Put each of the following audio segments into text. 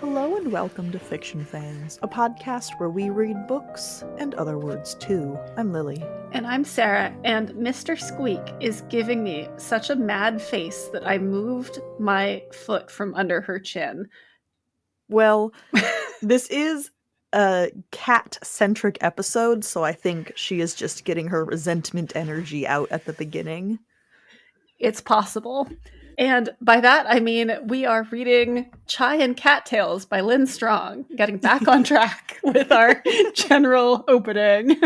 Hello and welcome to Fiction Fans, a podcast where we read books and other words too. I'm Lily. And I'm Sarah, and Mr. Squeak is giving me such a mad face that I moved my foot from under her chin. Well, this is a cat-centric episode, so I think she is just getting her resentment energy out at the beginning. It's possible. And by that, I mean we are reading Chai and Cattails by Lynn Strong, getting back on track with our general opening.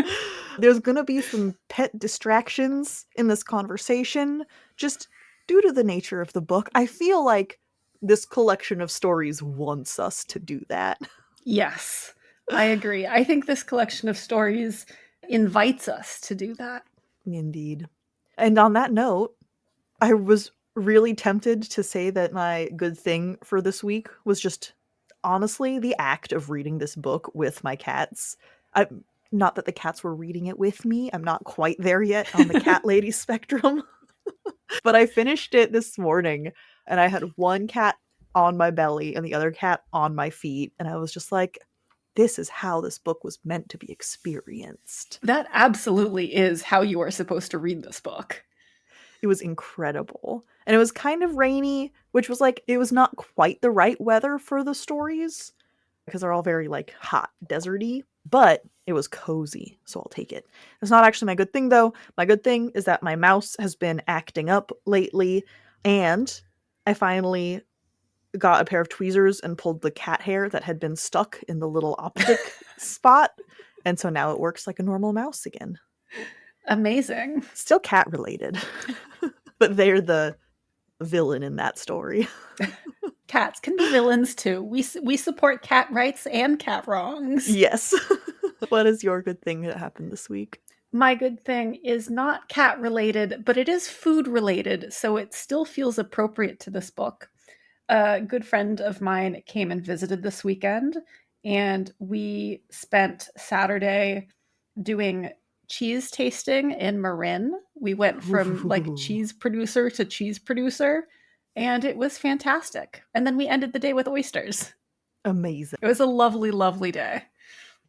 There's going to be some pet distractions in this conversation, just due to the nature of the book. I feel like this collection of stories wants us to do that. Yes, I agree. I think this collection of stories invites us to do that. Indeed. And on that note, I was really tempted to say that my good thing for this week was just, honestly, the act of reading this book with my cats. Not that the cats were reading it with me. I'm not quite there yet on the cat lady spectrum. But I finished it this morning, and I had one cat on my belly and the other cat on my feet. And I was just like, this is how this book was meant to be experienced. That absolutely is how you are supposed to read this book. It was incredible. And it was kind of rainy, which was like, it was not quite the right weather for the stories because they're all very like hot, deserty, but it was cozy, so I'll take it. It's not actually my good thing though. My good thing is that my mouse has been acting up lately, and I finally got a pair of tweezers and pulled the cat hair that had been stuck in the little optic spot, and so now it works like a normal mouse again. Amazing. Still cat related. But they're the villain in that story. Cats can be villains too. We support cat rights and cat wrongs. Yes. What is your good thing that happened this week? My good thing is not cat related, but it is food related, so it still feels appropriate to this book. A good friend of mine came and visited this weekend, and we spent Saturday doing cheese tasting in Marin. We went from like cheese producer to cheese producer, and it was fantastic. And then we ended the day with oysters. Amazing. It was a lovely, lovely day.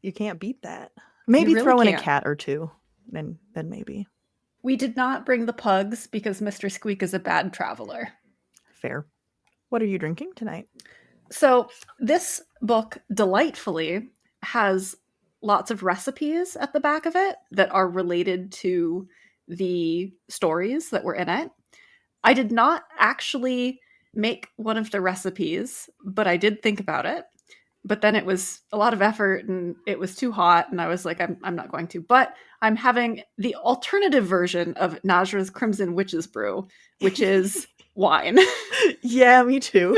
You can't beat that. Maybe really throw in can't. a cat or two, then maybe. We did not bring the pugs because Mr. Squeak is a bad traveler. Fair. What are you drinking tonight? So this book, delightfully, has lots of recipes at the back of it that are related to the stories that were in it. I did not actually make one of the recipes, but I did think about it. But then it was a lot of effort and it was too hot, and I was like, I'm not going to. But I'm having the alternative version of Najra's Crimson Witch's Brew, which is wine. Yeah, me too.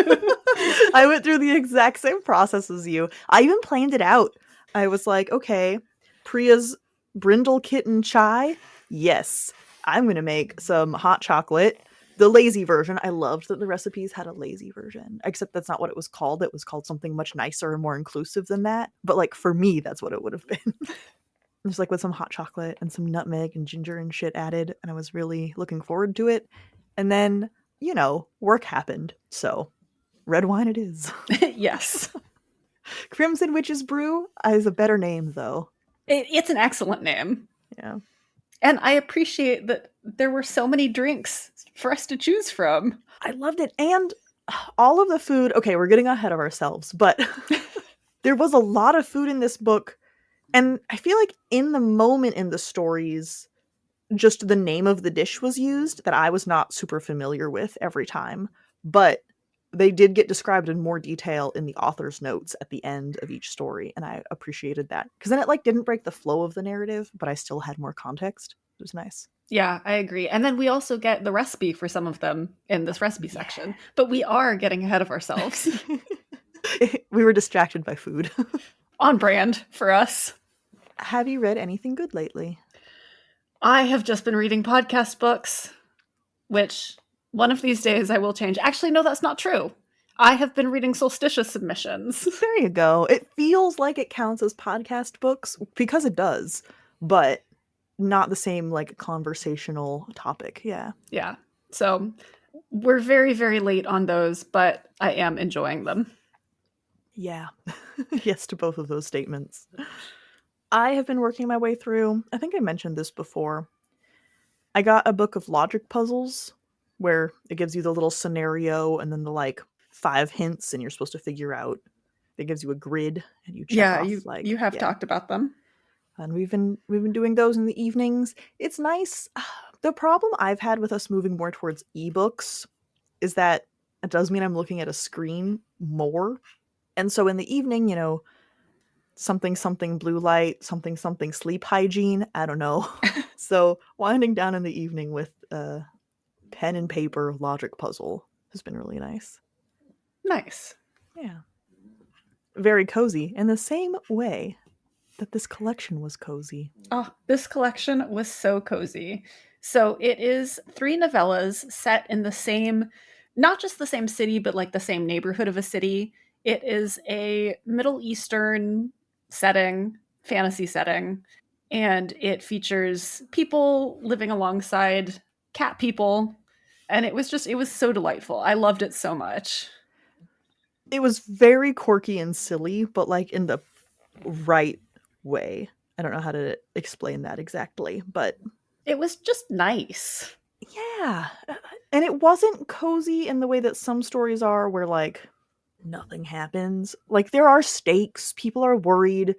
I went through the exact same process as you. I even planned it out. I was like, okay, Priya's Brindle Kitten Chai. Yes, I'm going to make some hot chocolate. The lazy version. I loved that the recipes had a lazy version, except that's not what it was called. It was called something much nicer and more inclusive than that. But like for me, that's what it would have been. Just like with some hot chocolate and some nutmeg and ginger and shit added. And I was really looking forward to it. And then, you know, work happened. So red wine it is. Yes. Crimson Witch's Brew is a better name, though. It's an excellent name. Yeah. And I appreciate that there were so many drinks for us to choose from. I loved it. And all of the food, okay, we're getting ahead of ourselves, but there was a lot of food in this book. And I feel like in the moment in the stories, just the name of the dish was used that I was not super familiar with every time. But they did get described in more detail in the author's notes at the end of each story, and I appreciated that. Because then it like didn't break the flow of the narrative, but I still had more context. It was nice. Yeah, I agree. And then we also get the recipe for some of them in this recipe section. But we are getting ahead of ourselves. We were distracted by food. On brand for us. Have you read anything good lately? I have just been reading podcast books, which one of these days I will change. Actually, no, that's not true. I have been reading Solstitious submissions. There you go. It feels like it counts as podcast books because it does, but not the same like conversational topic. Yeah. Yeah. So we're very, very late on those, but I am enjoying them. Yeah. Yes to both of those statements. I have been working my way through, I think I mentioned this before. I got a book of logic puzzles where it gives you the little scenario and then the like 5 hints and you're supposed to figure out. It gives you a grid and you check Yeah, off you like, have yeah. talked about them. And we've been doing those in the evenings. It's nice. The problem I've had with us moving more towards ebooks is that it does mean I'm looking at a screen more. And so in the evening, something something blue light, something something sleep hygiene, I don't know. So winding down in the evening with a pen and paper logic puzzle has been really nice. Nice. Yeah. Very cozy in the same way that this collection was cozy. Oh, this collection was so cozy. So it is 3 novellas set in the same, not just the same city, but like the same neighborhood of a city. It is a Middle Eastern setting, fantasy setting, and it features people living alongside cat people. And it was so delightful. I loved it so much. It was very quirky and silly, but like in the right way. I don't know how to explain that exactly, but It was just nice. yeah. And it wasn't cozy in the way that some stories are where like nothing happens. Like there are stakes, people are worried.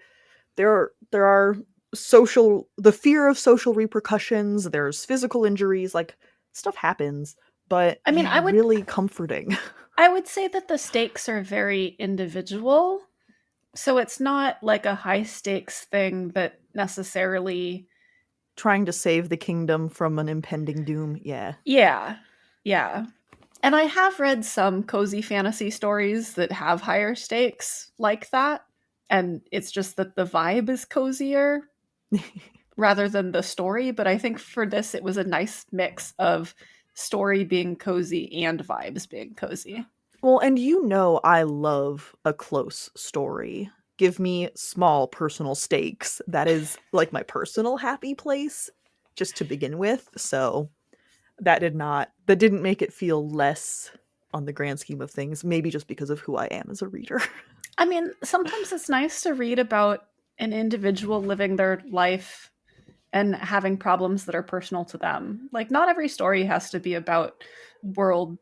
There are the fear of social repercussions, there's physical injuries, like stuff happens, but I mean, yeah, really comforting. I would say that the stakes are very individual. So it's not like a high stakes thing that necessarily. Trying to save the kingdom from an impending doom, yeah. Yeah. Yeah. And I have read some cozy fantasy stories that have higher stakes like that. And it's just that the vibe is cozier rather than the story. But I think for this, it was a nice mix of story being cozy and vibes being cozy. Well, and I love a close story. Give me small personal stakes. That is like my personal happy place just to begin with. So that didn't make it feel less on the grand scheme of things, maybe just because of who I am as a reader. I mean, sometimes it's nice to read about an individual living their life and having problems that are personal to them. Like, not every story has to be about world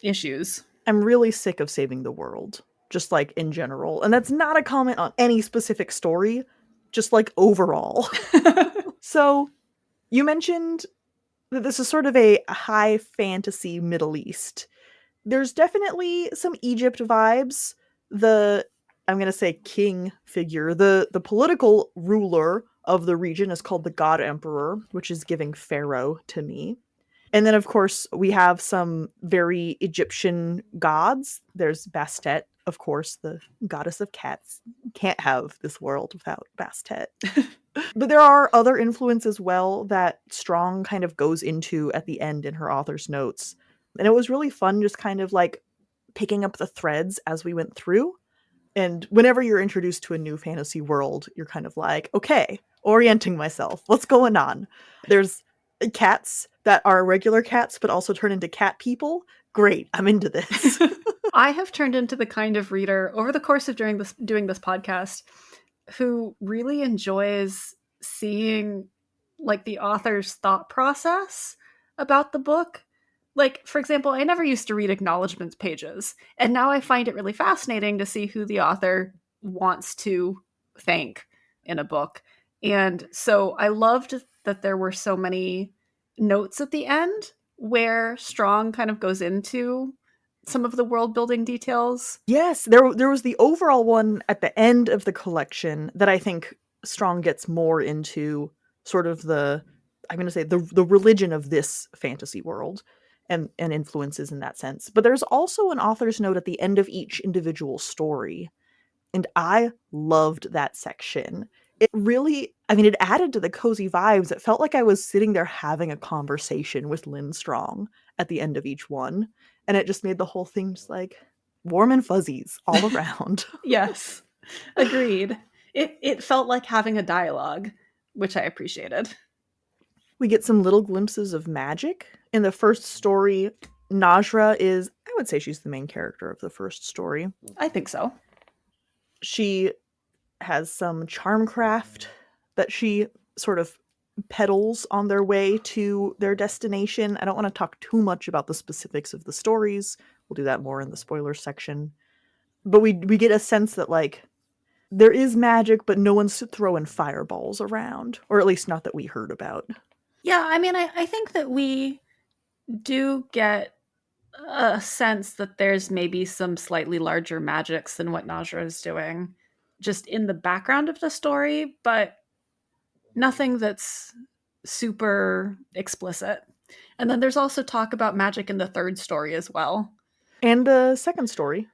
issues. I'm really sick of saving the world, just like in general. And that's not a comment on any specific story, just like overall. So, you mentioned that this is sort of a high fantasy Middle East. There's definitely some Egypt vibes. I'm going to say king figure, the political ruler of the region is called the God Emperor, which is giving pharaoh to me. And then, of course, we have some very Egyptian gods. There's Bastet, of course, the goddess of cats. Can't have this world without Bastet. But there are other influences as well that Strong kind of goes into at the end in her author's notes. And it was really fun just kind of like picking up the threads as we went through. And whenever you're introduced to a new fantasy world, you're kind of like, okay, orienting myself. What's going on? There's cats that are regular cats, but also turn into cat people. Great, I'm into this. I have turned into the kind of reader over the course of doing this podcast who really enjoys seeing like the author's thought process about the book. Like, for example, I never used to read acknowledgments pages, and now I find it really fascinating to see who the author wants to thank in a book. And so I loved that there were so many notes at the end where Strong kind of goes into some of the world building details. Yes, there was the overall one at the end of the collection that I think Strong gets more into sort of I'm going to say the religion of this fantasy world and influences in that sense. But there's also an author's note at the end of each individual story. And I loved that section. It really, it added to the cozy vibes. It felt like I was sitting there having a conversation with Lynn Strong at the end of each one. And it just made the whole thing just like warm and fuzzies all around. Yes, agreed. It felt like having a dialogue, which I appreciated. We get some little glimpses of magic. In the first story, Najra I would say she's the main character of the first story. I think so. She has some charm craft that she sort of peddles on their way to their destination. I don't want to talk too much about the specifics of the stories. We'll do that more in the spoiler section. But we get a sense that, like, there is magic, but no one's throwing fireballs around. Or at least not that we heard about. Yeah, I mean, I think that we do get a sense that there's maybe some slightly larger magics than what Najra is doing just in the background of the story, but nothing that's super explicit. And then there's also talk about magic in the third story as well. And the second story,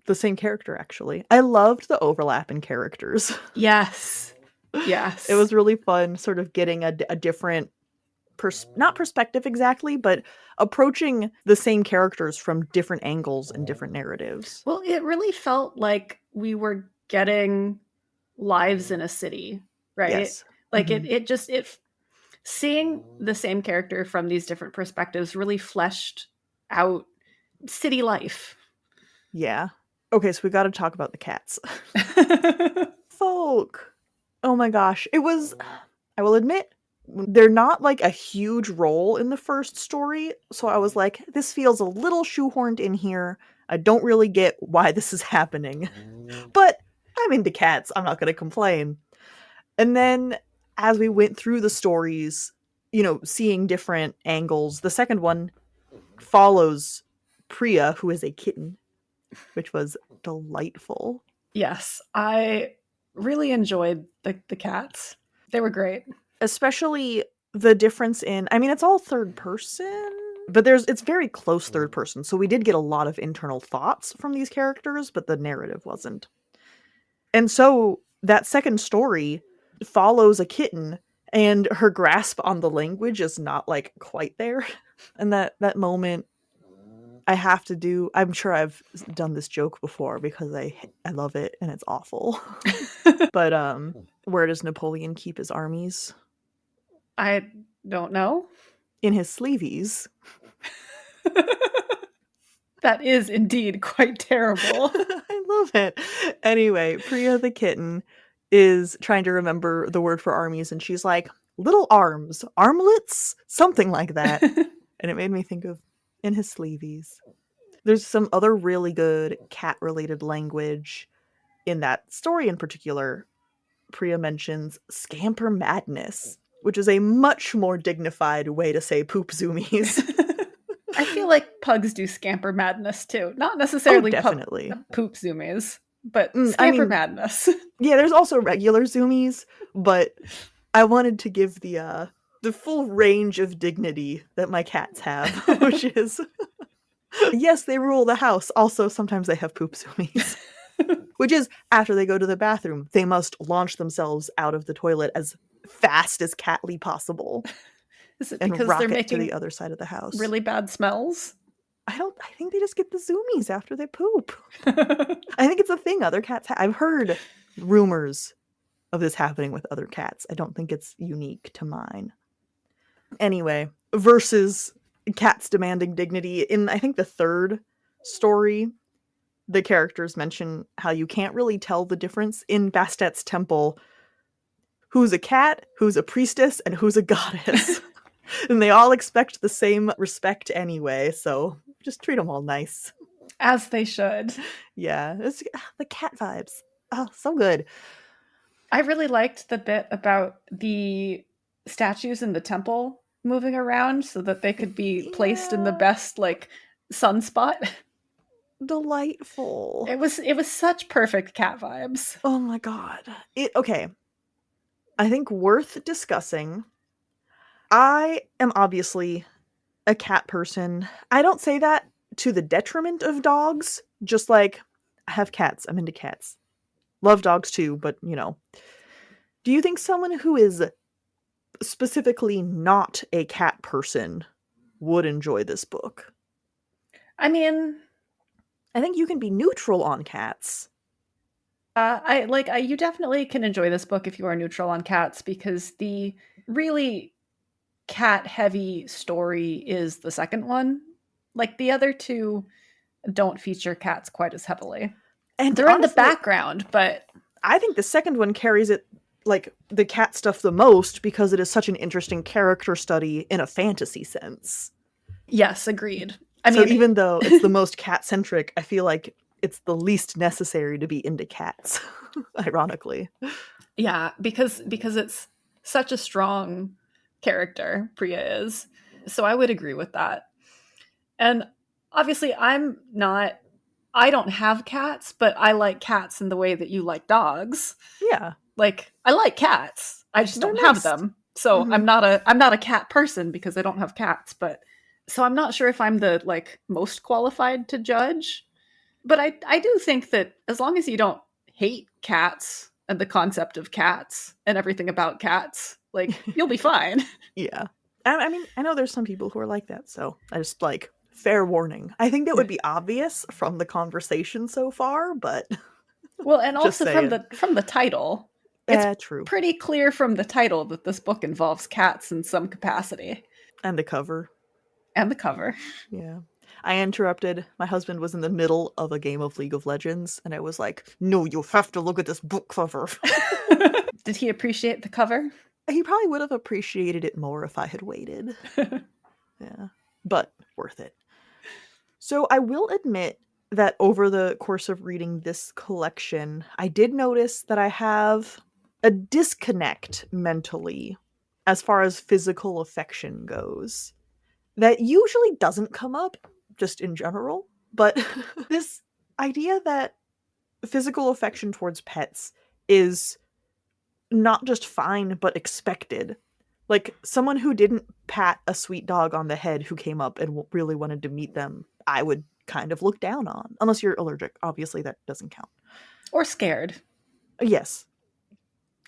the same character, actually. I loved the overlap in characters. Yes. Yes. It was really fun sort of getting a different not perspective exactly, but approaching the same characters from different angles and different narratives. Well, it really felt like we were getting lives in a city, right? Yes. Like it seeing the same character from these different perspectives really fleshed out city life. Yeah. Okay, so we got to talk about the cats. Folk. Oh my gosh. It was, I will admit, they're not like a huge role in the first story, so I was like, this feels a little shoehorned in here. I don't really get why this is happening. But I'm into cats. I'm not going to complain. And then as we went through the stories, you know, seeing different angles, the second one follows Priya, who is a kitten, which was delightful. Yes, I really enjoyed the cats. They were great. Especially the difference in, I mean, it's all third person, but it's very close third person. So we did get a lot of internal thoughts from these characters, but the narrative wasn't. And so that second story follows a kitten, and her grasp on the language is not like quite there. And that moment, I have to do, I'm sure I've done this joke before because I love it and it's awful. But where does Napoleon keep his armies? I don't know. In his sleeveys. That is indeed quite terrible. I love it. Anyway, Priya the kitten is trying to remember the word for armies, and she's like, little arms, armlets, something like that. And it made me think of in his sleeveys. There's some other really good cat-related language in that story in particular. Priya mentions scamper madness, which is a much more dignified way to say poop zoomies. I feel like pugs do scamper madness too. Not necessarily definitely. Poop zoomies, but scamper madness. Yeah, there's also regular zoomies, but I wanted to give the full range of dignity that my cats have, which is, yes, they rule the house. Also, sometimes they have poop zoomies. Which is, after they go to the bathroom, they must launch themselves out of the toilet as fast as catly possible. Is it and because rocket they're making to the other side of the house. Really bad smells? I think they just get the zoomies after they poop. I think it's a thing other cats I've heard rumors of this happening with other cats. I don't think it's unique to mine. Anyway, versus cats demanding dignity. In, I think, the third story, the characters mention how you can't really tell the difference in Bastet's temple. Who's a cat, who's a priestess, and who's a goddess. And they all expect the same respect anyway, so just treat them all nice. As they should. Yeah, it's the cat vibes. Oh, so good. I really liked the bit about the statues in the temple moving around so that they could be placed in the best, like, sunspot. Delightful. It was such perfect cat vibes. Oh my god. Okay. I think worth discussing. I am obviously a cat person. I don't say that to the detriment of dogs. Just like, I have cats. I'm into cats. Love dogs too, but, you know. Do you think someone who is specifically not a cat person would enjoy this book? I mean, I think you can be neutral on cats. You definitely can enjoy this book if you are neutral on cats, because the really cat-heavy story is the second one. Like, the other two don't feature cats quite as heavily. And they're honestly, in the background, but I think the second one carries it, like, the cat stuff the most because it is such an interesting character study in a fantasy sense. yes, agreed. So even though it's the most cat-centric, I feel like it's the least necessary to be into cats, ironically. Yeah, because it's such a strong character, Priya is. So I would agree with that. And obviously I don't have cats, but I like cats in the way that you like dogs. Yeah. Like, I like cats. I just They're don't have nice. them. So Mhm. I'm not a cat person because I don't have cats, but so I'm not sure if I'm the like most qualified to judge. But I do think that as long as you don't hate cats and the concept of cats and everything about cats, like, you'll be fine. Yeah. I mean, I know there's some people who are like that, so I just, like, fair warning. I think that would be obvious from the conversation so far, but Well, and just also saying. from the title. It's True. pretty clear from the title that this book involves cats in some capacity. And the cover. And the cover. Yeah. I interrupted. My husband was in the middle of a game of League of Legends, and I was like, no, you have to look at this book cover. Did he appreciate the cover? He probably would have appreciated it more if I had waited. Yeah. But worth it. So I will admit that over the course of reading this collection, I did notice that I have a disconnect mentally as far as physical affection goes that usually doesn't come up just in general, but this idea that physical affection towards pets is not just fine but expected. Like, someone who didn't pat a sweet dog on the head who came up and really wanted to meet them, I would kind of look down on. Unless you're allergic. Obviously, that doesn't count. Or scared. Yes.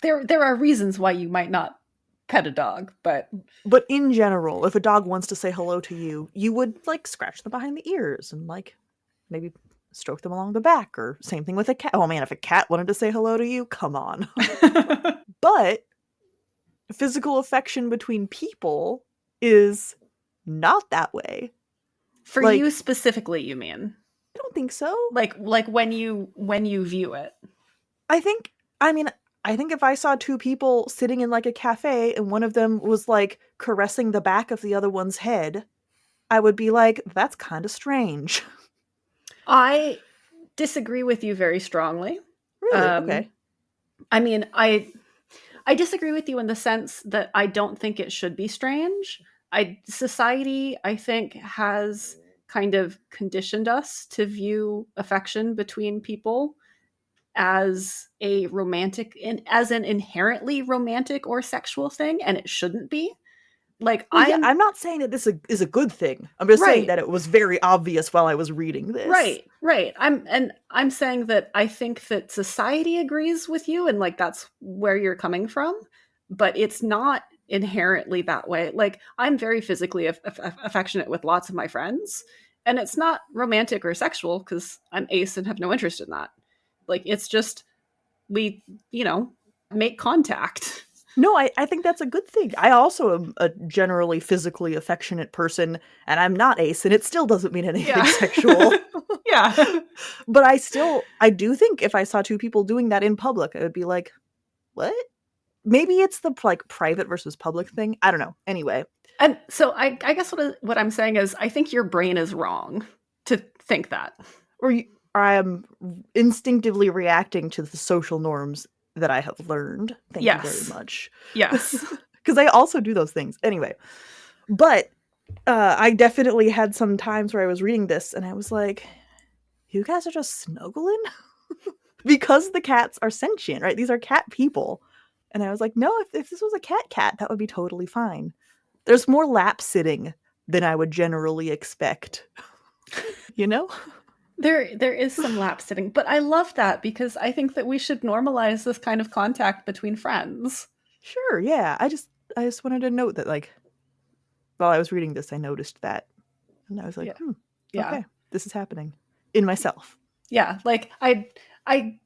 There are reasons why you might not pet a dog, but in general, if a dog wants to say hello to you, you would, like, scratch them behind the ears and, like, maybe stroke them along the back, or same thing with a cat. Oh man, if a cat wanted to say hello to you, come on. But physical affection between people is not that way. For like, you specifically, you mean? I don't think so. Like when you view it. I think if I saw two people sitting in, like, a cafe and one of them was, like, caressing the back of the other one's head, I would be like, that's kind of strange. I disagree with you very strongly. Really? Okay. I mean, I disagree with you in the sense that I don't think it should be strange. Society, I think, has kind of conditioned us to view affection between people as a romantic and as an inherently romantic or sexual thing, and it shouldn't be. Like, I'm not saying that this is a good thing. I'm just saying Right. that it was very obvious while I was reading this. Right. I'm saying that I think that society agrees with you, and like that's where you're coming from, but it's not inherently that way. Like, I'm very physically affectionate with lots of my friends, and it's not romantic or sexual because I'm ace and have no interest in that. Like, it's just we, make contact. No, I think that's a good thing. I also am a generally physically affectionate person, and I'm not ace, and it still doesn't mean anything sexual. Yeah. But I do think if I saw two people doing that in public, I would be like, what? Maybe it's the, like, private versus public thing. I don't know. Anyway. And so I guess what I'm saying is I think your brain is wrong to think that. Or I am instinctively reacting to the social norms that I have learned. Thank you very much. Yes. Because I also do those things. Anyway. But I definitely had some times where I was reading this and I was like, you guys are just snuggling? Because the cats are sentient, right? These are cat people. And I was like, no, if this was a cat, that would be totally fine. There's more lap sitting than I would generally expect. You know? There is some lap sitting, but I love that because I think that we should normalize this kind of contact between friends. Sure, yeah. I just wanted to note that, like, while I was reading this, I noticed that. And I was like, okay, this is happening in myself. Yeah, like, I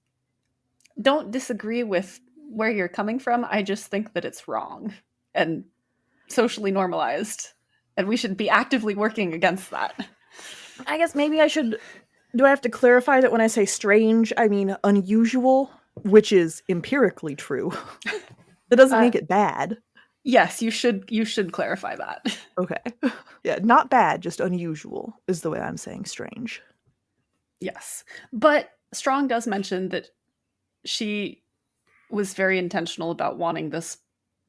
don't disagree with where you're coming from. I just think that it's wrong and socially normalized, and we should be actively working against that. I guess maybe I should Do I have to clarify that when I say strange, I mean unusual, which is empirically true? That doesn't make it bad. Yes, you should clarify that. Okay. Yeah, not bad, just unusual is the way I'm saying strange. Yes. But Strong does mention that she was very intentional about wanting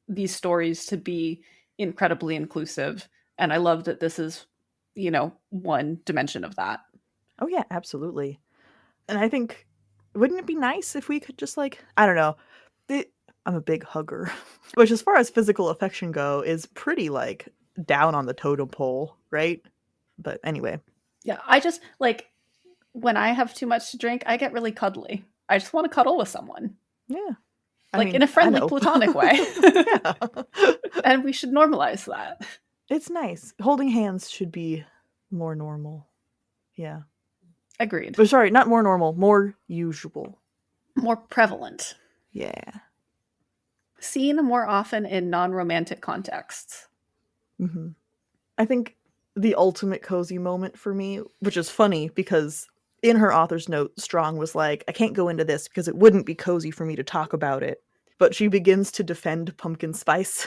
these stories to be incredibly inclusive, and I love that this is, one dimension of that. Oh yeah, absolutely. And I think, wouldn't it be nice if we could just like, I don't know, I'm a big hugger, which as far as physical affection go is pretty like down on the totem pole, right? But anyway. Yeah, I just like when I have too much to drink, I get really cuddly. I just want to cuddle with someone. Yeah. In a friendly, platonic way. Yeah. And we should normalize that. It's nice. Holding hands should be more normal. Yeah. Agreed. But sorry, not more normal, more usual. More prevalent. Yeah. Seen more often in non-romantic contexts. Mm-hmm. I think the ultimate cozy moment for me, which is funny because in her author's note, Strong was like, I can't go into this because it wouldn't be cozy for me to talk about it. But she begins to defend pumpkin spice.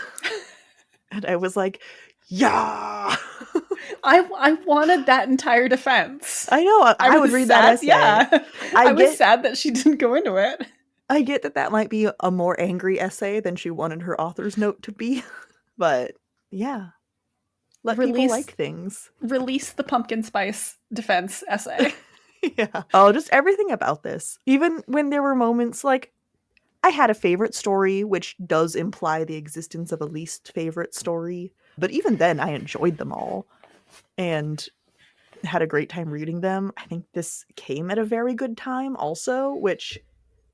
And I was like, yeah! I wanted that entire defense. I know. I would read that essay. Yeah. I was sad that she didn't go into it. I get that might be a more angry essay than she wanted her author's note to be. But yeah. Let people like things. Release the pumpkin spice defense essay. Yeah. Oh, just everything about this. Even when there were moments like, I had a favorite story, which does imply the existence of a least favorite story. But even then, I enjoyed them all and had a great time reading them. I think this came at a very good time also, which,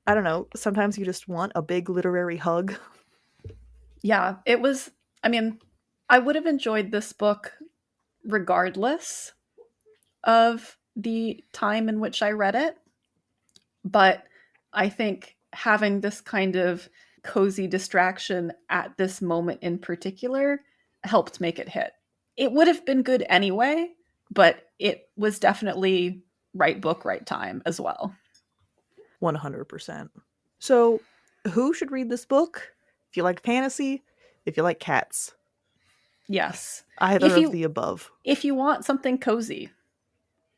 I don't know, sometimes you just want a big literary hug. Yeah, it was, I would have enjoyed this book regardless of the time in which I read it. But I think having this kind of cozy distraction at this moment in particular helped make it hit. It would have been good anyway, but it was definitely right book, right time as well. 100%. So, who should read this book? If you like fantasy, if you like cats. Yes. Either of the above. If you want something cozy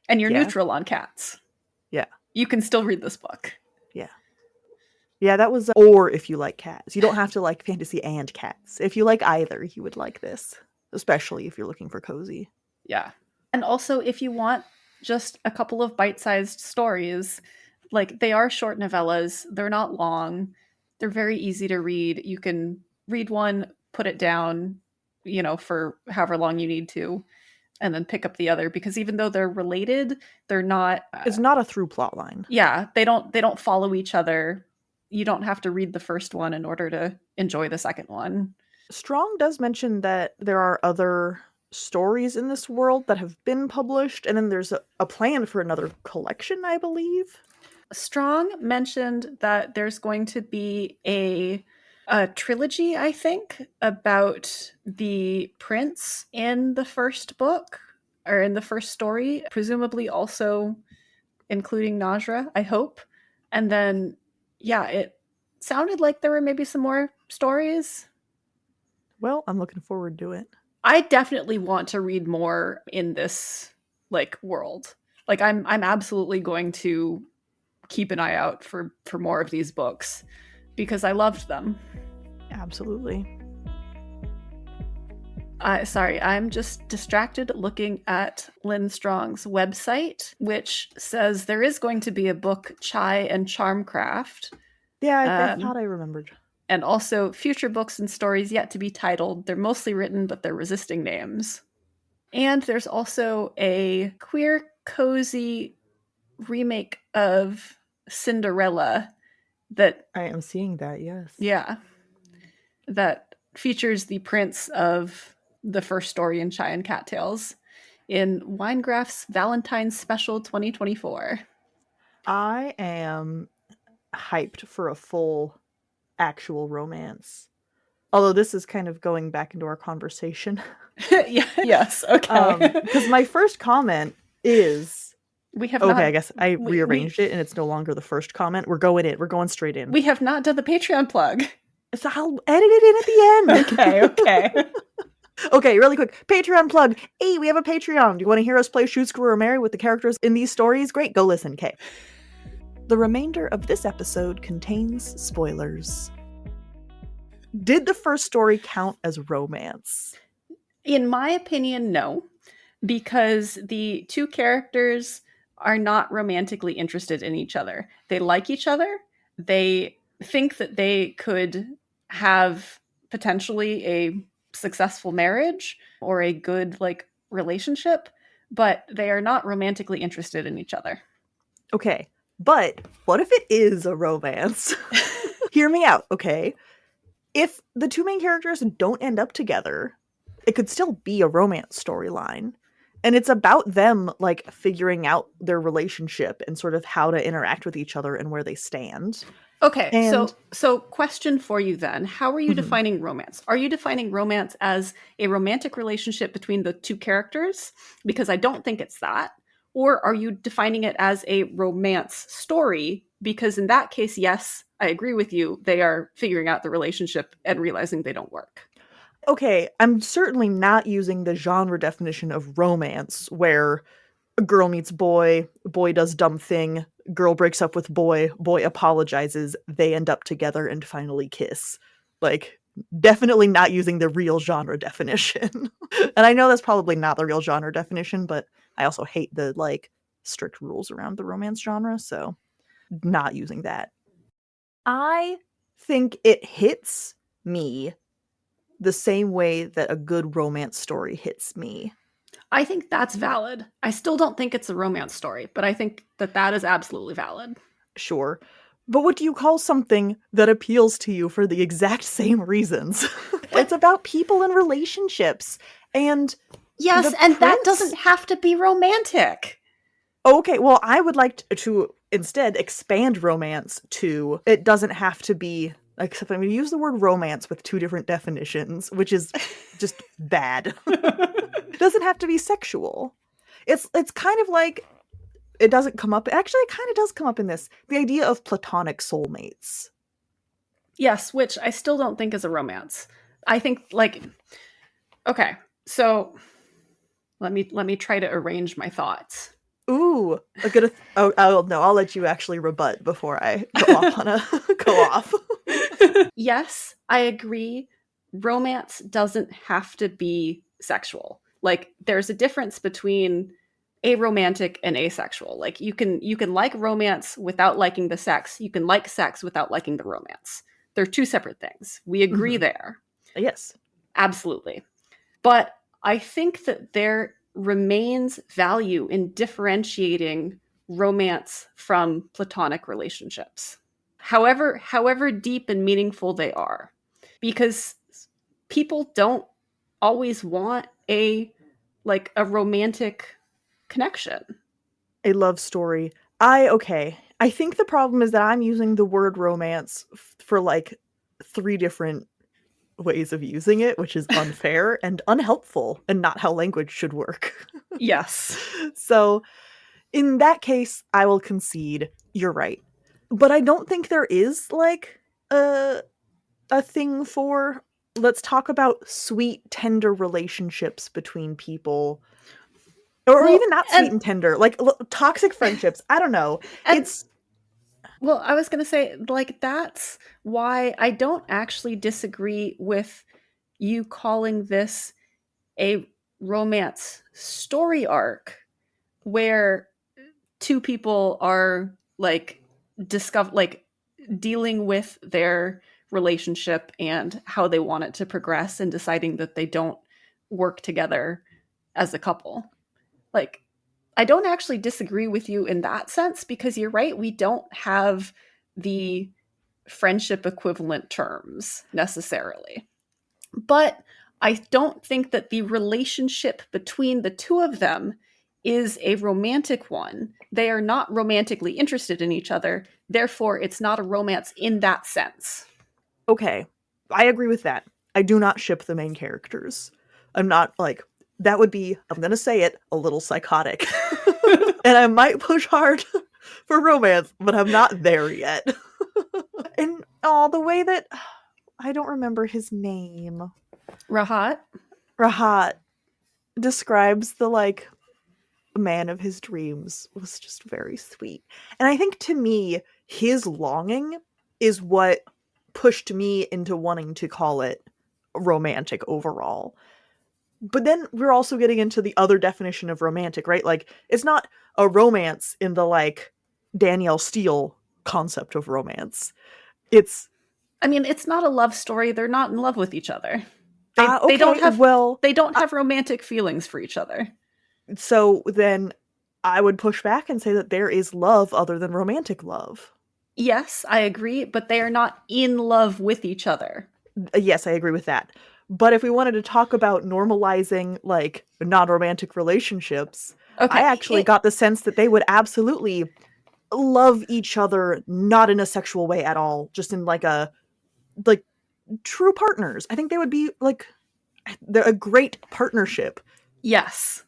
and you're neutral on cats. Yeah. You can still read this book. Yeah. Yeah, that was, or if you like cats. You don't have to like fantasy and cats. If you like either, you would like this. Especially if you're looking for cozy. Yeah. And also, if you want just a couple of bite-sized stories, like they are short novellas, they're not long, they're very easy to read. You can read one, put it down, for however long you need to, and then pick up the other, because even though they're related, they're not... it's not a through plot line. Yeah, they don't follow each other. You don't have to read the first one in order to enjoy the second one. Strong does mention that there are other stories in this world that have been published, and then there's a plan for another collection, I believe. Strong mentioned that there's going to be a trilogy, I think, about the prince in the first book, or in the first story, presumably also including Najra, I hope. And then, yeah, it sounded like there were maybe some more stories. Well, I'm looking forward to it. I definitely want to read more in this world. I'm absolutely going to keep an eye out for more of these books because I loved them. Absolutely. Sorry, I'm just distracted looking at Lynn Strong's website, which says there is going to be a book, Chai and Charmcraft. Yeah, I thought I remembered. And also future books and stories yet to be titled. They're mostly written, but they're resisting names. And there's also a queer, cozy remake of Cinderella that... I am seeing that, yes. Yeah. That features the prince of the first story in Chai and Cattails in Winegraph's Valentine's Special 2024. I am hyped for a full actual romance. Although this is kind of going back into our conversation. Yes, okay. Because my first comment is We have Okay, not. I guess I we, rearranged it and it's no longer the first comment. We're going in. We're going straight in. we have not done the Patreon plug. So I'll edit it in at the end. Okay. Okay, really quick. Patreon plug. Hey, we have a Patreon. Do you want to hear us play Shoot, Screw, or Marry with the characters in these stories? Great, go listen. Okay. The remainder of this episode contains spoilers. Did the first story count as romance? In my opinion, no, because the two characters are not romantically interested in each other. They like each other. They think that they could have potentially a successful marriage or a good relationship, but they are not romantically interested in each other. Okay, but what if it is a romance? Hear me out, okay? If the two main characters don't end up together, it could still be a romance storyline. And it's about them, like, figuring out their relationship and sort of how to interact with each other and where they stand. Okay, And so question for you then. How are you defining romance? Are you defining romance as a romantic relationship between the two characters? Because I don't think it's that. Or are you defining it as a romance story? Because in that case, yes, I agree with you. They are figuring out the relationship and realizing they don't work. okay, I'm certainly not using the genre definition of romance where a girl meets boy does dumb thing, girl breaks up with boy apologizes, they end up together and finally kiss. Like, definitely not using the real genre definition. And I know that's probably not the real genre definition, but I also hate the, like, strict rules around the romance genre, so not using that. I think it hits me the same way that a good romance story hits me. I think that's valid. I still don't think it's a romance story, but I think that that is absolutely valid. Sure. But what do you call something that appeals to you for the exact same reasons? It's about people and relationships. And yes, the and that prince- doesn't have to be romantic. Okay, well, I would like to instead expand romance to it doesn't have to be, except I'm going to use the word romance with two different definitions, which is just bad. It doesn't have to be sexual. It's kind of like, it doesn't come up, actually it kind of does come up in this, the idea of platonic soulmates. Yes, which I still don't think is a romance. I think okay, so let me try to arrange my thoughts. Ooh, a good. Oh no, I'll let you actually rebut before I go off on a go off. Yes, I agree. Romance doesn't have to be sexual. Like, there's a difference between aromantic and asexual. Like, you can like romance without liking the sex. You can like sex without liking the romance. They're two separate things. We agree there. Yes. Absolutely. But I think that there remains value in differentiating romance from platonic relationships, however deep and meaningful they are, because people don't always want a romantic connection. A love story. I think the problem is that I'm using the word romance for like three different ways of using it, which is unfair and unhelpful and not how language should work. Yes. So in that case, I will concede you're right. But I don't think there is like a thing for, let's talk about sweet, tender relationships between people. Or Well, even not sweet and tender, like toxic friendships. I don't know. It's well, I was going to say, that's why I don't actually disagree with you calling this a romance story arc where two people are dealing with their relationship and how they want it to progress and deciding that they don't work together as a couple. Like, I don't actually disagree with you in that sense, because you're right, we don't have the friendship equivalent terms necessarily. But I don't think that the relationship between the two of them is a romantic one. They are not romantically interested in each other. Therefore, it's not a romance in that sense. okay. I agree with that. I do not ship the main characters. I'm not like, that would be, I'm gonna say it, a little psychotic. And I might push hard for romance, but I'm not there yet. And the way that I don't remember his name. Rahat describes the like man of his dreams was just very sweet. And I think to me, his longing is what pushed me into wanting to call it romantic overall. But then we're also getting into the other definition of romantic, right? Like, it's not a romance in the like Danielle Steele concept of romance. It's not a love story. They're not in love with each other. okay, they don't have they don't I- have romantic feelings for each other. So then I would push back and say that there is love other than romantic love. Yes, I agree, but they are not in love with each other. Yes, I agree with that. But if we wanted to talk about normalizing like non-romantic relationships, Okay. I actually got the sense that they would absolutely love each other, not in a sexual way at all, just in like true partners. I think they would be like they're a great partnership. Yes.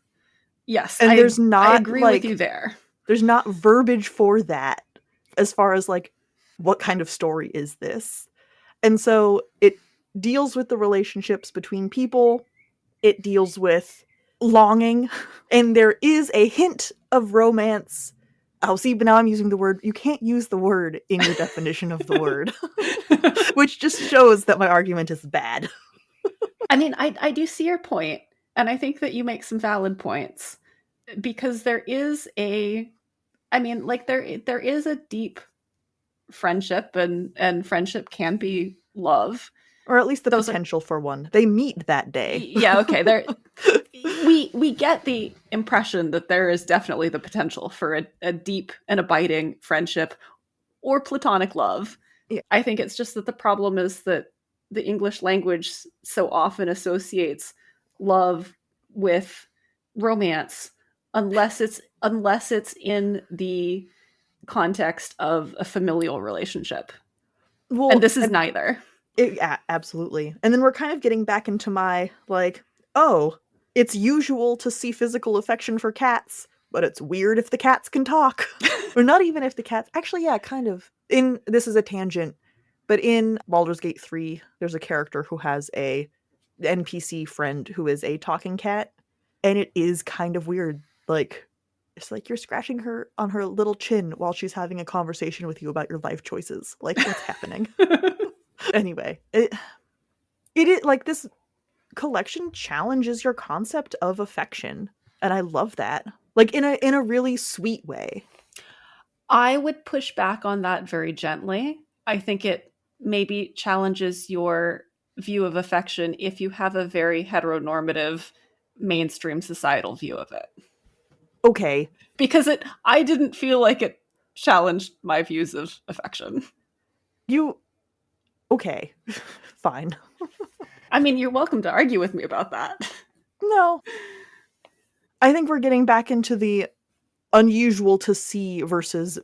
And I agree with you there. There's not verbiage for that as far as like what kind of story is this. And so it deals with the relationships between people. It deals with longing. And there is a hint of romance. Oh, see, but now I'm using the word. You can't use the word in your definition of the word. Which just shows that my argument is bad. I do see your point, and I think that you make some valid points. Because there is there is a deep friendship, and friendship can be love. Or at least the potential for one. They meet that day. Yeah, okay. We get the impression that there is definitely the potential for a deep and abiding friendship or platonic love. Yeah. I think it's just that the problem is that the English language so often associates love with romance unless it's in the context of a familial relationship. Well, and this is neither. Absolutely. And then we're kind of getting back into my, like, oh, it's usual to see physical affection for cats, but it's weird if the cats can talk. Or not even if the cats... Actually, yeah, kind of. This is a tangent, but in Baldur's Gate 3, there's a character who has a NPC friend who is a talking cat, and it is kind of weird. Like, it's like you're scratching her on her little chin while she's having a conversation with you about your life choices. Like, what's happening? Anyway, it like this collection challenges your concept of affection, and I love that. Like in a really sweet way. I would push back on that very gently. I think it maybe challenges your view of affection if you have a very heteronormative mainstream societal view of it. Okay. Because I didn't feel like it challenged my views of affection. Okay, fine. I mean, you're welcome to argue with me about that. No. I think we're getting back into the unusual to see versus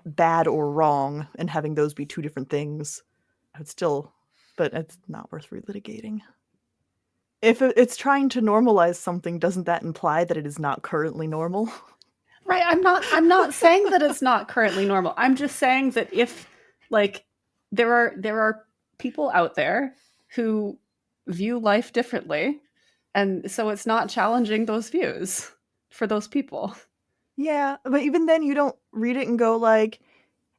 bad or wrong, and having those be two different things. But it's not worth relitigating. If it's trying to normalize something, doesn't that imply that it is not currently normal? Right, I'm not saying that it's not currently normal. I'm just saying that if, like, there are people out there who view life differently, and so it's not challenging those views for those people. Yeah, but even then you don't read it and go like,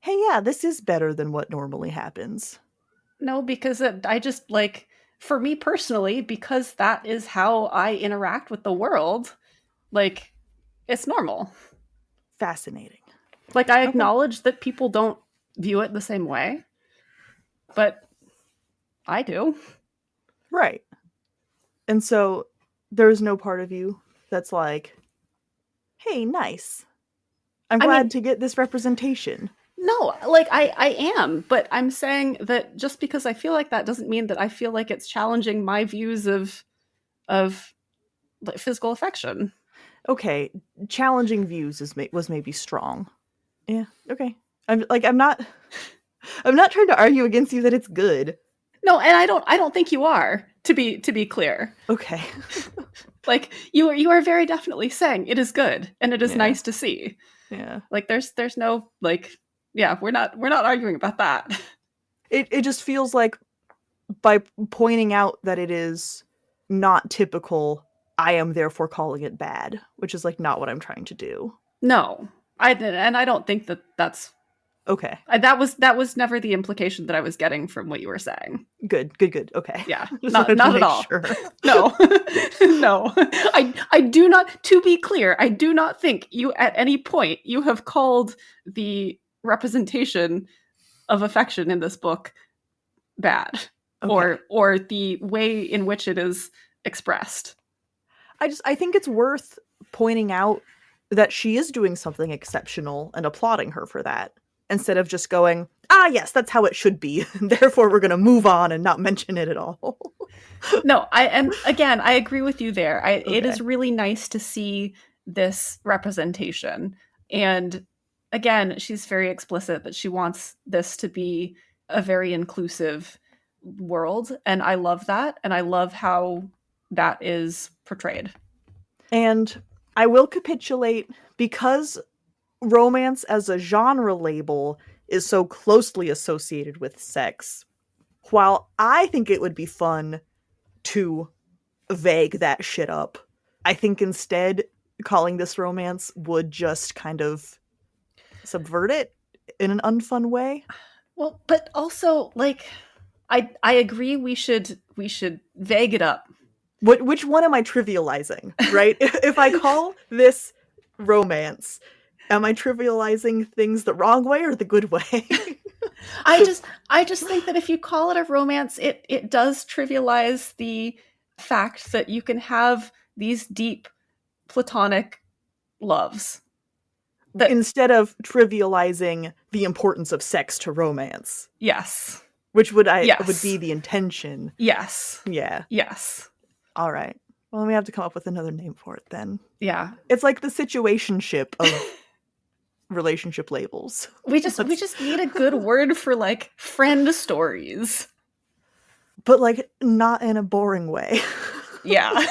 hey, yeah, this is better than what normally happens. No, because I just, like, for me personally, because that is how I interact with the world, like, it's normal. Fascinating. Like, I acknowledge that people don't view it the same way, but I do. Right. And so there's no part of you that's like, hey, nice. I'm glad to get this representation. No, like, I am, but I'm saying that just because I feel like that doesn't mean that I feel like it's challenging my views of like, physical affection. Okay, challenging views was maybe strong. Yeah, okay. I'm not trying to argue against you that it's good. No, and I don't think you are, to be clear. Okay. Like you are very definitely saying it is good and it is nice to see. Yeah. Like there's no like, yeah, we're not arguing about that. It just feels like by pointing out that it is not typical, I am therefore calling it bad, which is like not what I'm trying to do. No, I don't think that that's okay. That was never the implication that I was getting from what you were saying. Good. Okay. Yeah, Just not at all. Sure. No, no. I do not. To be clear, I do not think you at any point you have called the representation of affection in this book bad, or the way in which it is expressed. I think it's worth pointing out that she is doing something exceptional and applauding her for that, instead of just going, yes, that's how it should be. Therefore, we're going to move on and not mention it at all. No, I agree with you there. It is really nice to see this representation. And again, she's very explicit that she wants this to be a very inclusive world. And I love that. And I love how that is portrayed. And I will capitulate, because romance as a genre label is so closely associated with sex. While I think it would be fun to vague that shit up, I think instead calling this romance would just kind of subvert it in an unfun way. Well, but also, like, I agree we should vague it up. Which one am I trivializing, right? If I call this romance, am I trivializing things the wrong way or the good way? I just think that if you call it a romance, it does trivialize the fact that you can have these deep platonic loves. That instead of trivializing the importance of sex to romance. Yes. Which would be the intention. Yes. Yeah. Yes. All right. Well, we have to come up with another name for it then. Yeah. It's like the situationship of relationship labels. We just need a good word for like friend stories. But like not in a boring way. Yeah.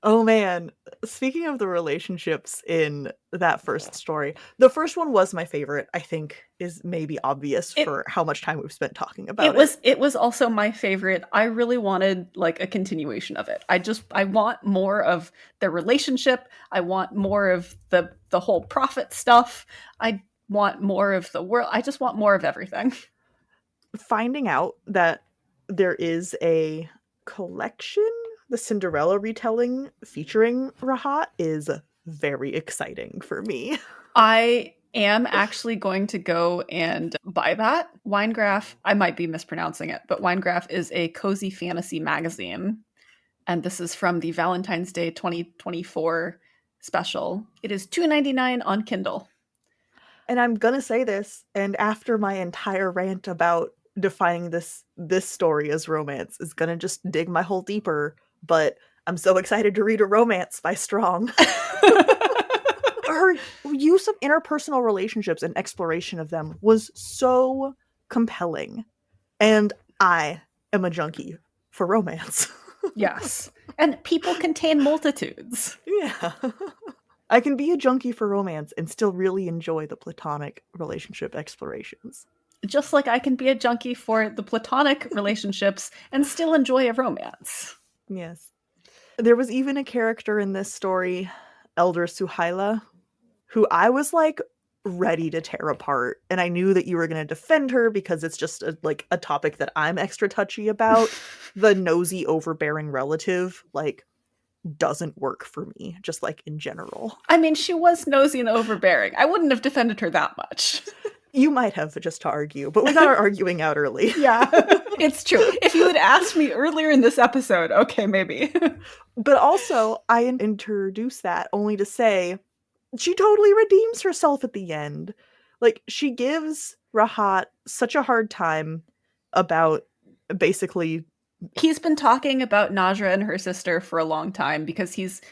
Oh man, speaking of the relationships in that first story, the first one was my favorite. I think is maybe obvious for how much time we've spent talking about it. It was also my favorite. I really wanted like a continuation of it. I want more of their relationship. I want more of the whole prophet stuff. I want more of the world. I just want more of everything. Finding out that there is a collection, the Cinderella retelling featuring Rahat, is very exciting for me. I am actually going to go and buy that. Winegraph, I might be mispronouncing it, but Winegraph is a cozy fantasy magazine. And this is from the Valentine's Day 2024 special. It is $2.99 on Kindle. And I'm going to say this, and after my entire rant about defining this story as romance is going to just dig my hole deeper, but I'm so excited to read a romance by Strong. Her use of interpersonal relationships and exploration of them was so compelling. And I am a junkie for romance. Yes. And people contain multitudes. Yeah. I can be a junkie for romance and still really enjoy the platonic relationship explorations. Just like I can be a junkie for the platonic relationships and still enjoy a romance. Yes. There was even a character in this story, Elder Suhaila, who I was like ready to tear apart. And I knew that you were going to defend her because it's just a topic that I'm extra touchy about. The nosy, overbearing relative, like, doesn't work for me, just like in general. I mean, she was nosy and overbearing. I wouldn't have defended her that much. You might have, just to argue, but we got our arguing out early. Yeah, it's true. If you had asked me earlier in this episode, okay, maybe. But also, I introduced that only to say she totally redeems herself at the end. Like, she gives Rahat such a hard time about basically... He's been talking about Najra and her sister for a long time because he's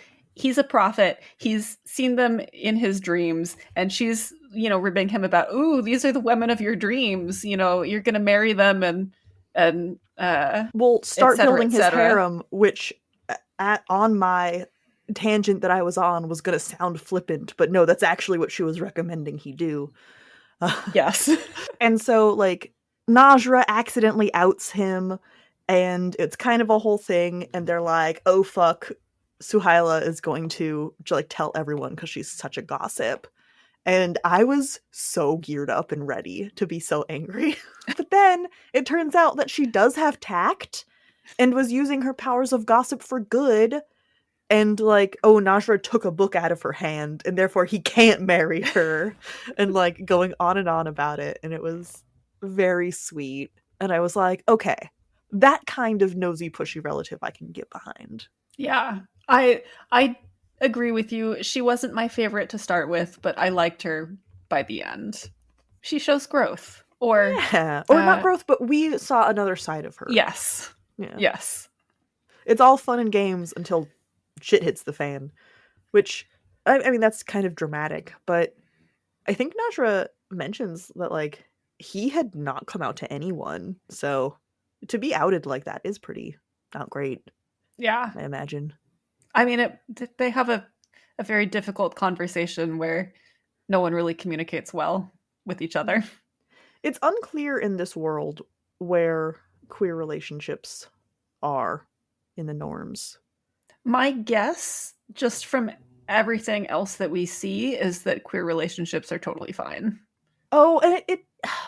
a prophet. He's seen them in his dreams, and she's, ribbing him about, ooh, these are the women of your dreams. You're going to marry them and well, start building his harem, which on my tangent that I was on was going to sound flippant, but no, that's actually what she was recommending he do. Yes. And so, like, Najra accidentally outs him, and it's kind of a whole thing, and they're like, oh fuck, Suhaila is going to like tell everyone because she's such a gossip. And I was so geared up and ready to be so angry. But then it turns out that she does have tact and was using her powers of gossip for good. And like, oh, Najra took a book out of her hand and therefore he can't marry her. And like going on and on about it. And it was very sweet. And I was like, okay, that kind of nosy, pushy relative I can get behind. Yeah. I agree with you. She wasn't my favorite to start with, but I liked her by the end. She shows growth. Or not growth, but we saw another side of her. Yes. Yeah. Yes. It's all fun and games until shit hits the fan. Which, I mean, that's kind of dramatic, but I think Najra mentions that, like, he had not come out to anyone. So to be outed like that is pretty not great. Yeah. I imagine. I mean, they have a very difficult conversation where no one really communicates well with each other. It's unclear in this world where queer relationships are in the norms. My guess, just from everything else that we see, is that queer relationships are totally fine. Oh, and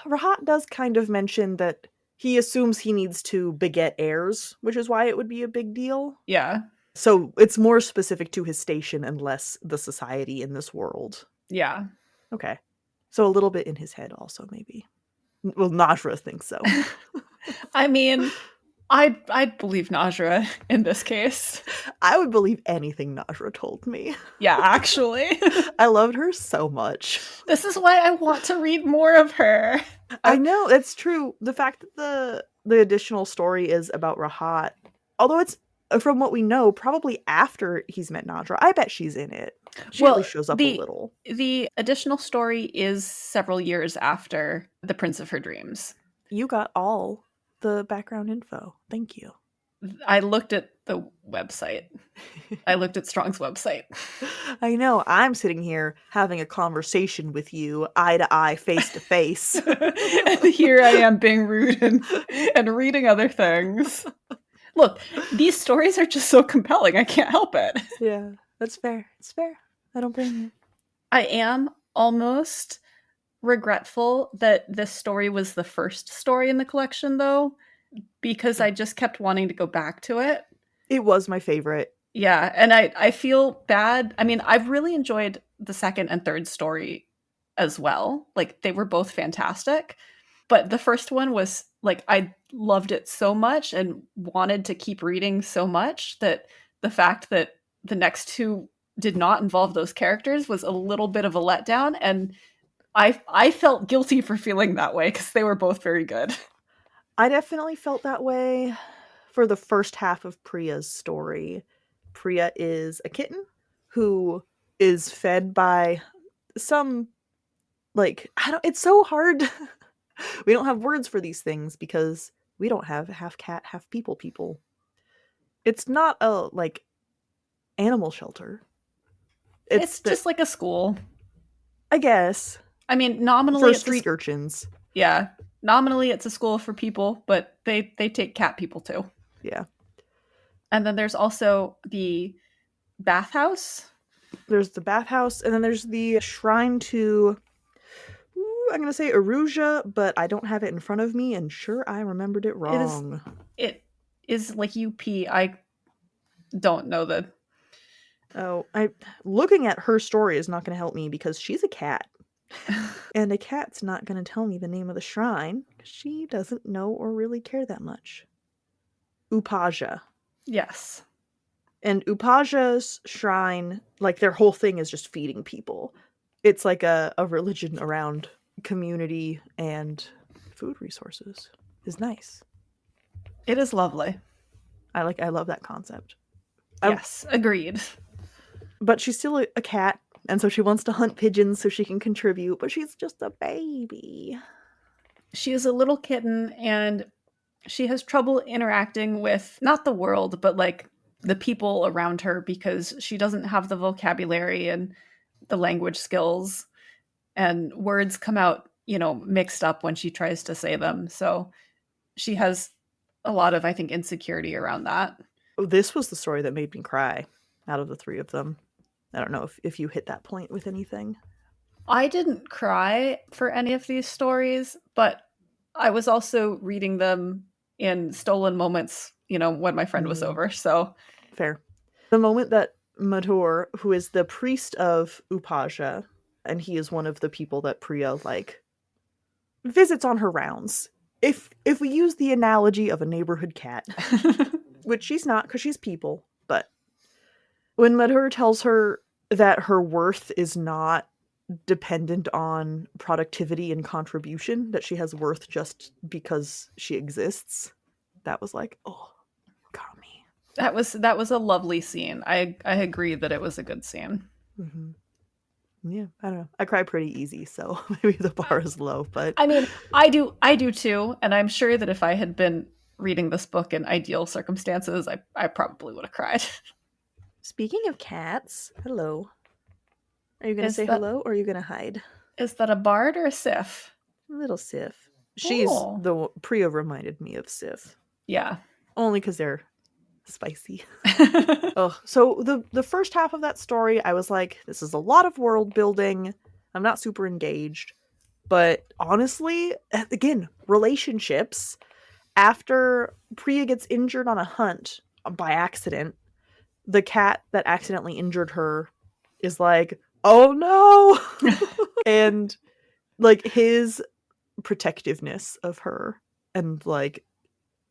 Rahat does kind of mention that he assumes he needs to beget heirs, which is why it would be a big deal. Yeah. So it's more specific to his station and less the society in this world. Yeah. Okay. So a little bit in his head also, maybe. Well, Najra thinks so. I mean, I'd believe Najra in this case. I would believe anything Najra told me. Yeah, actually. I loved her so much. This is why I want to read more of her. I know, it's true. The fact that the additional story is about Rahat, although it's, from what we know, probably after he's met Najra, I bet she's in it. She really shows up a little. The additional story is several years after The Prince of Her Dreams. You got all the background info. Thank you. I looked at the website. I looked at Strong's website. I know. I'm sitting here having a conversation with you, eye to eye, face to face. And here I am being rude and reading other things. Look, these stories are just so compelling. I can't help it. Yeah, that's fair. It's fair. I don't blame you. I am almost regretful that this story was the first story in the collection, though, because I just kept wanting to go back to it. It was my favorite. Yeah, and I feel bad. I mean, I've really enjoyed the second and third story as well. Like, they were both fantastic. But the first one was, like, I loved it so much and wanted to keep reading so much that the fact that the next two did not involve those characters was a little bit of a letdown. And I felt guilty for feeling that way because they were both very good. I definitely felt that way for the first half of Priya's story. Priya is a kitten who is fed by some, like, it's so hard. We don't have words for these things because we don't have half cat, half people. It's not a, like, animal shelter. It's just like a school, I guess. I mean, nominally for street urchins. Yeah. Nominally it's a school for people, but they take cat people too. Yeah. And then there's also the bathhouse. There's the bathhouse, and then there's the shrine to, I'm going to say Aruja, but I don't have it in front of me, and sure, I remembered it wrong. It is like UP. I don't know the... Oh, looking at her story is not going to help me because she's a cat. And a cat's not going to tell me the name of the shrine because she doesn't know or really care that much. Upaja. Yes. And Upaja's shrine, like, their whole thing is just feeding people. It's like a religion around community and food resources. It's nice. It is lovely. I love that concept. Yes, agreed. But she's still a cat, and so she wants to hunt pigeons so she can contribute, but she's just a baby. She is a little kitten, and she has trouble interacting with, not the world, but, like, the people around her because she doesn't have the vocabulary and the language skills, and words come out, mixed up when she tries to say them. So she has a lot of, I think, insecurity around that. This was the story that made me cry out of the three of them. I don't know if you hit that point with anything. I didn't cry for any of these stories, but I was also reading them in stolen moments, when my friend was over. So fair. The moment that Matur, who is the priest of Upaja, and he is one of the people that Priya visits on her rounds. If we use the analogy of a neighborhood cat, which she's not because she's people, but when Matur tells her that her worth is not dependent on productivity and contribution, that she has worth just because she exists, that was like, oh, got me. That was a lovely scene. I agree that it was a good scene. Mm-hmm. Yeah, I don't know. I cry pretty easy, so maybe the bar is low, but I mean, I do too, and I'm sure that if I had been reading this book in ideal circumstances, I probably would have cried. Speaking of cats, hello. Are you going to say hello or are you going to hide? Is that a bard or a Sif? Little Sif. She's the Priya reminded me of Sif. Yeah. Only because they're spicy. Oh, so the first half of that story, I was like, this is a lot of world building. I'm not super engaged. But honestly, again, relationships. After Priya gets injured on a hunt by accident, the cat that accidentally injured her is like, oh no! And like his protectiveness of her and like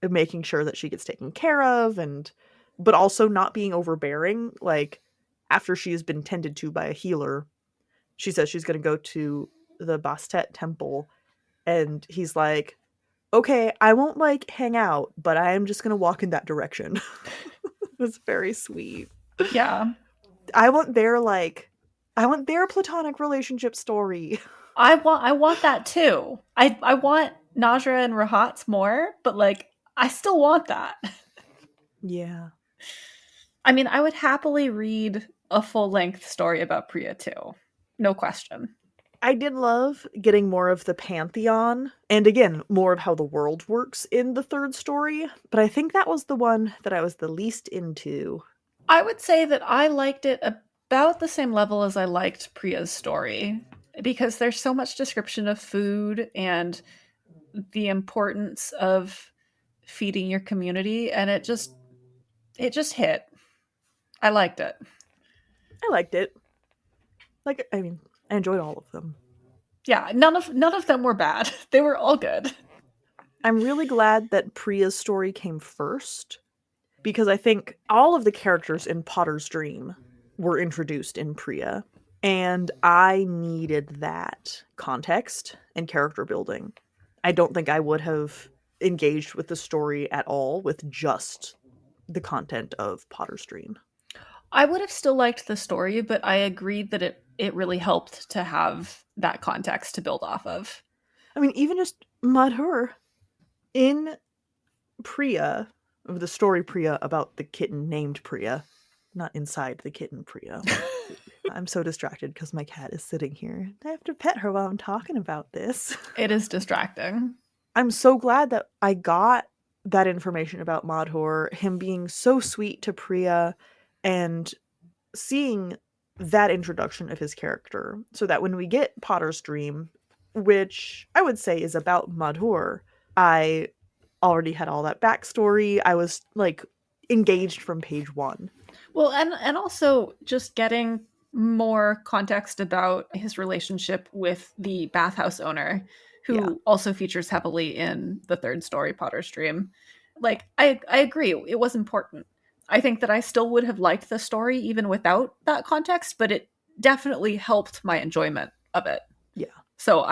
making sure that she gets taken care of, and but also not being overbearing. Like after she has been tended to by a healer, she says she's going to go to the Bastet temple, and he's like, okay, I won't like hang out, but I am just going to walk in that direction. It's very sweet. Yeah. I want their platonic relationship story. I want that too. I want Najra and Rahat's more, but like I still want that. Yeah. I mean, I would happily read a full-length story about Priya too. No question. I did love getting more of the pantheon, and again, more of how the world works in the third story, but I think that was the one that I was the least into. I would say that I liked it about the same level as I liked Priya's story, because there's so much description of food and the importance of feeding your community, and it just hit. I liked it. I liked it. Like, I mean, I enjoyed all of them. Yeah, none of them were bad. They were all good. I'm really glad that Priya's story came first, because I think all of the characters in Potter's Dream were introduced in Priya, and I needed that context and character building. I don't think I would have engaged with the story at all with just the content of Potter's Dream. I would have still liked the story, but I agreed that it really helped to have that context to build off of. I mean, even just Madhur in Priya, the story Priya about the kitten named Priya, not inside the kitten Priya. I'm so distracted because my cat is sitting here. I have to pet her while I'm talking about this. It is distracting. I'm so glad that I got that information about Madhur, him being so sweet to Priya, and seeing that introduction of his character, so that when we get Potter's Dream, which I would say is about Madhur, I already had all that backstory. I was like engaged from page one. Well, and also just getting more context about his relationship with the bathhouse owner, who also features heavily in the third story, Potter's Dream. Like, I agree, it was important. I think that I still would have liked the story even without that context, but it definitely helped my enjoyment of it. Yeah. So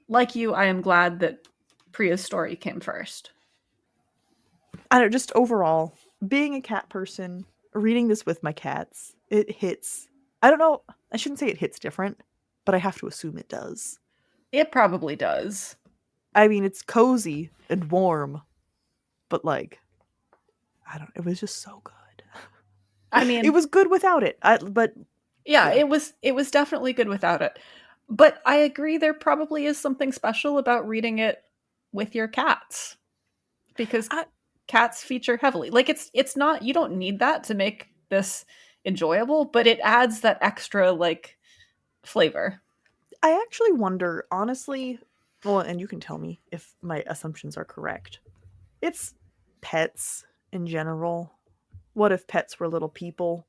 like you, I am glad that Priya's story came first. I don't know, just overall, being a cat person, reading this with my cats, it hits. I don't know, I shouldn't say it hits different, but I have to assume it does. It probably does. I mean, it's cozy and warm, but like, I don't, it was just so good. I mean, It was good without it. But yeah, it was definitely good without it. But I agree there probably is something special about reading it with your cats, because cats feature heavily. Like it's not, you don't need that to make this enjoyable, but it adds that extra like flavor. I actually wonder, honestly, well, and you can tell me if my assumptions are correct. It's pets in general. What if pets were little people?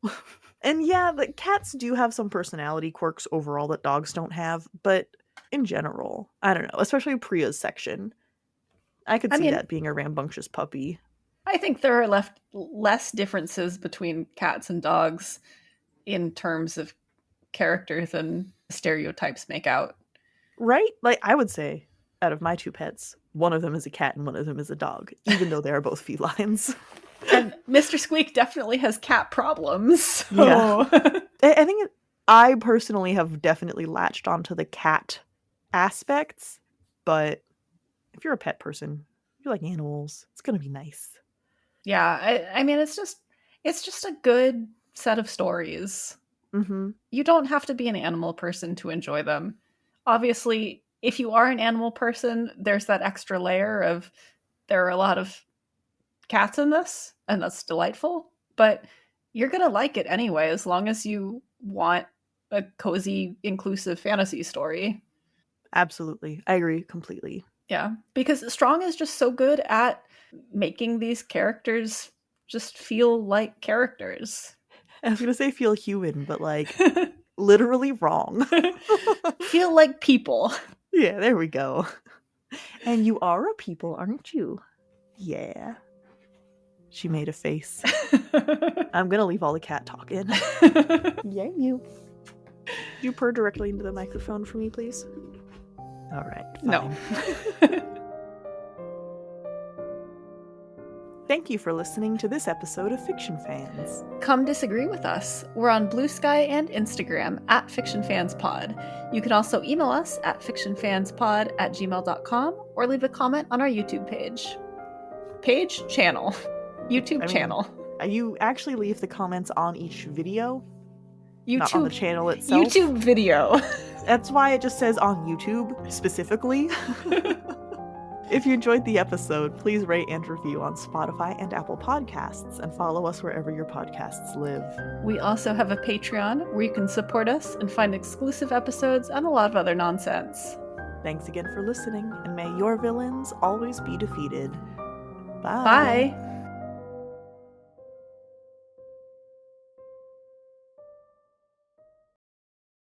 And yeah, the cats do have some personality quirks overall that dogs don't have, but in general, I don't know, especially Priya's section. I could I see mean, that being a rambunctious puppy. I think there are less differences between cats and dogs in terms of character than stereotypes make out. Right? Like, I would say, out of my two pets, one of them is a cat and one of them is a dog, even though they are both felines. And Mr. Squeak definitely has cat problems. So. Yeah. I think I personally have definitely latched onto the cat aspects, but if you're a pet person, you like animals, it's going to be nice. Yeah, I mean, it's just a good set of stories. Mm-hmm. You don't have to be an animal person to enjoy them. Obviously, if you are an animal person, there's that extra layer of there are a lot of cats in this, and that's delightful. But you're gonna like it anyway, as long as you want a cozy, inclusive fantasy story. Absolutely. I agree completely. Yeah, because Strong is just so good at making these characters just feel like characters. I was going to say feel human, but like literally wrong. Feel like people. Yeah, there we go. And you are a people, aren't you? Yeah. She made a face. I'm going to leave all the cat talk in. Yeah, you. You purr directly into the microphone for me, please? All right. Fine. No. Thank you for listening to this episode of Fiction Fans. Come disagree with us. We're on Blue Sky and Instagram at FictionFansPod. You can also email us at fictionfanspod@gmail.com or leave a comment on our YouTube page. Channel. YouTube channel. You actually leave the comments on each video, YouTube, not on the channel itself. YouTube video. That's why it just says on YouTube specifically. If you enjoyed the episode, please rate and review on Spotify and Apple Podcasts, and follow us wherever your podcasts live. We also have a Patreon where you can support us and find exclusive episodes and a lot of other nonsense. Thanks again for listening, and may your villains always be defeated. Bye. Bye.